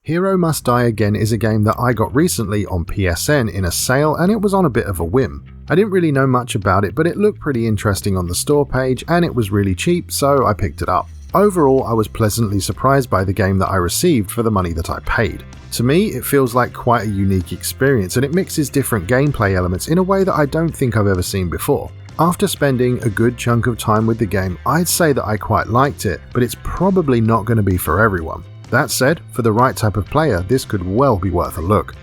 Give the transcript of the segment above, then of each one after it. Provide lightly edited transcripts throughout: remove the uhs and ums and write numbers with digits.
Hero Must Die Again is a game that I got recently on PSN in a sale, and it was on a bit of a whim. I didn't really know much about it, but it looked pretty interesting on the store page and it was really cheap, so I picked it up. Overall, I was pleasantly surprised by the game that I received for the money that I paid. To me, it feels like quite a unique experience, and it mixes different gameplay elements in a way that I don't think I've ever seen before. After spending a good chunk of time with the game, I'd say that I quite liked it, but it's probably not going to be for everyone. That said, for the right type of player, this could well be worth a look.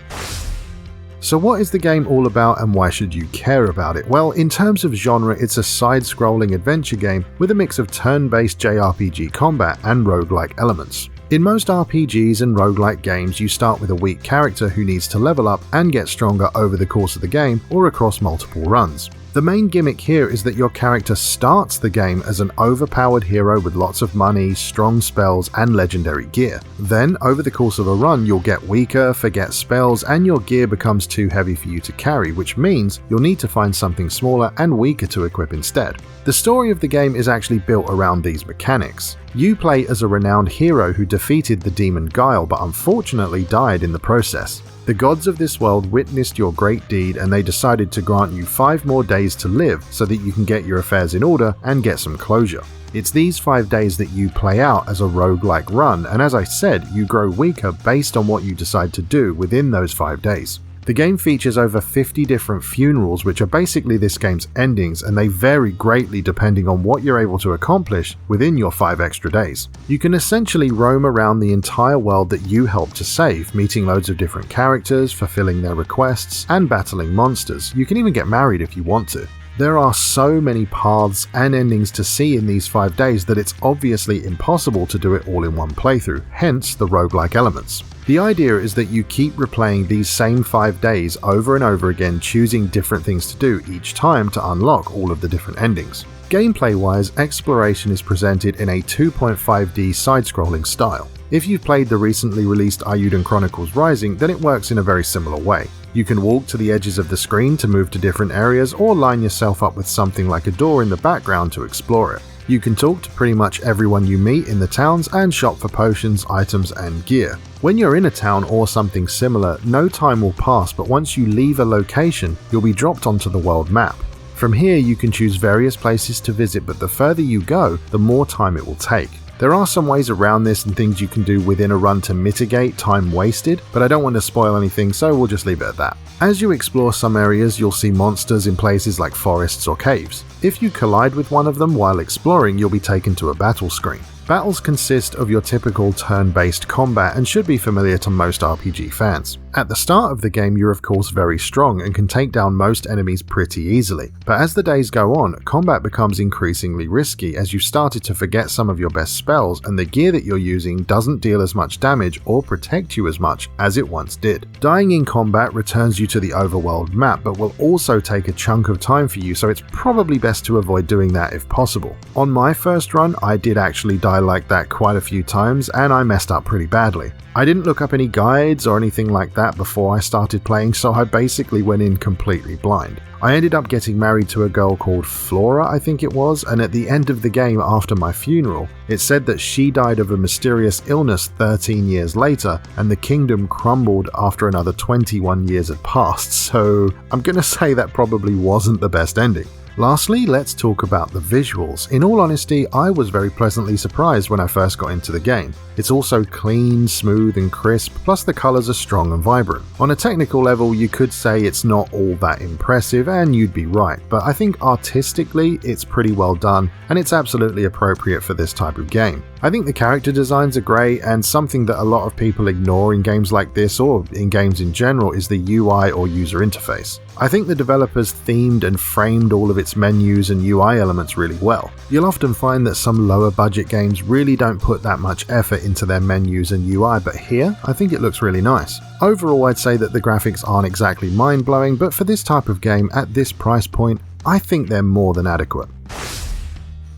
So what is the game all about and why should you care about it? Well, in terms of genre, it's a side-scrolling adventure game with a mix of turn-based JRPG combat and roguelike elements. In most RPGs and roguelike games, you start with a weak character who needs to level up and get stronger over the course of the game or across multiple runs. The main gimmick here is that your character starts the game as an overpowered hero with lots of money, strong spells, and legendary gear. Then, over the course of a run, you'll get weaker, forget spells, and your gear becomes too heavy for you to carry, which means you'll need to find something smaller and weaker to equip instead. The story of the game is actually built around these mechanics. You play as a renowned hero who defeated the demon Guile, but unfortunately died in the process. The gods of this world witnessed your great deed and they decided to grant you 5 more days to live so that you can get your affairs in order and get some closure. It's these 5 days that you play out as a roguelike run, and as I said, you grow weaker based on what you decide to do within those 5 days. The game features over 50 different funerals, which are basically this game's endings, and they vary greatly depending on what you're able to accomplish within your 5 extra days. You can essentially roam around the entire world that you helped to save, meeting loads of different characters, fulfilling their requests, and battling monsters. You can even get married if you want to. There are so many paths and endings to see in these 5 days that it's obviously impossible to do it all in one playthrough, hence the roguelike elements. The idea is that you keep replaying these same 5 days over and over again, choosing different things to do each time to unlock all of the different endings. Gameplay-wise, exploration is presented in a 2.5D side-scrolling style. If you've played the recently released Eiyuden Chronicles Rising, then it works in a very similar way. You can walk to the edges of the screen to move to different areas, or line yourself up with something like a door in the background to explore it. You can talk to pretty much everyone you meet in the towns and shop for potions, items, and gear. When you're in a town or something similar, no time will pass, but once you leave a location, you'll be dropped onto the world map. From here, you can choose various places to visit, but the further you go, the more time it will take. There are some ways around this and things you can do within a run to mitigate time wasted, but I don't want to spoil anything, so we'll just leave it at that. As you explore some areas, you'll see monsters in places like forests or caves. If you collide with one of them while exploring, you'll be taken to a battle screen. Battles consist of your typical turn-based combat and should be familiar to most RPG fans. At the start of the game, you're of course very strong and can take down most enemies pretty easily, but as the days go on, combat becomes increasingly risky as you've started to forget some of your best spells and the gear that you're using doesn't deal as much damage or protect you as much as it once did. Dying in combat returns you to the overworld map, but will also take a chunk of time for you, so it's probably best to avoid doing that if possible. On my first run, I did actually die like that quite a few times and I messed up pretty badly. I didn't look up any guides or anything like that before I started playing, so I basically went in completely blind. I ended up getting married to a girl called Flora, I think it was, and at the end of the game after my funeral, it said that she died of a mysterious illness 13 years later, and the kingdom crumbled after another 21 years had passed, so I'm gonna say that probably wasn't the best ending. Lastly, let's talk about the visuals. In all honesty, I was very pleasantly surprised when I first got into the game. It's also clean, smooth and crisp, plus the colours are strong and vibrant. On a technical level, you could say it's not all that impressive, and you'd be right, but I think artistically it's pretty well done, and it's absolutely appropriate for this type of game. I think the character designs are great, and something that a lot of people ignore in games like this, or in games in general, is the UI or user interface. I think the developers themed and framed all of its menus and UI elements really well. You'll often find that some lower budget games really don't put that much effort into their menus and UI, but here, I think it looks really nice. Overall, I'd say that the graphics aren't exactly mind-blowing, but for this type of game at this price point, I think they're more than adequate.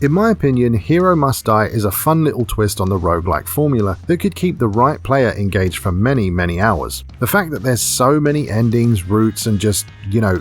In my opinion, Hero Must Die is a fun little twist on the roguelike formula that could keep the right player engaged for many, many hours. The fact that there's so many endings, routes, and just,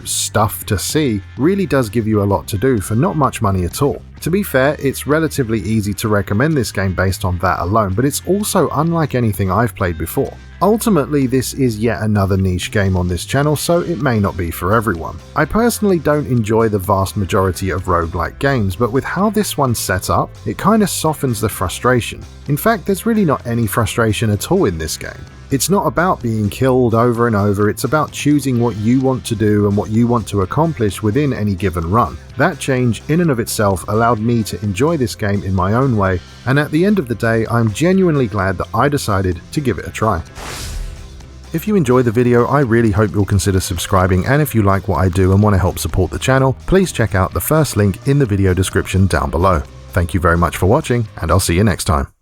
stuff to see really does give you a lot to do for not much money at all. To be fair, it's relatively easy to recommend this game based on that alone, but it's also unlike anything I've played before. Ultimately, this is yet another niche game on this channel, so it may not be for everyone. I personally don't enjoy the vast majority of roguelike games, but with how this one's set up, it kinda softens the frustration. In fact, there's really not any frustration at all in this game. It's not about being killed over and over, it's about choosing what you want to do and what you want to accomplish within any given run. That change in and of itself allowed me to enjoy this game in my own way, and at the end of the day, I'm genuinely glad that I decided to give it a try. If you enjoy the video, I really hope you'll consider subscribing, and if you like what I do and want to help support the channel, please check out the first link in the video description down below. Thank you very much for watching, and I'll see you next time.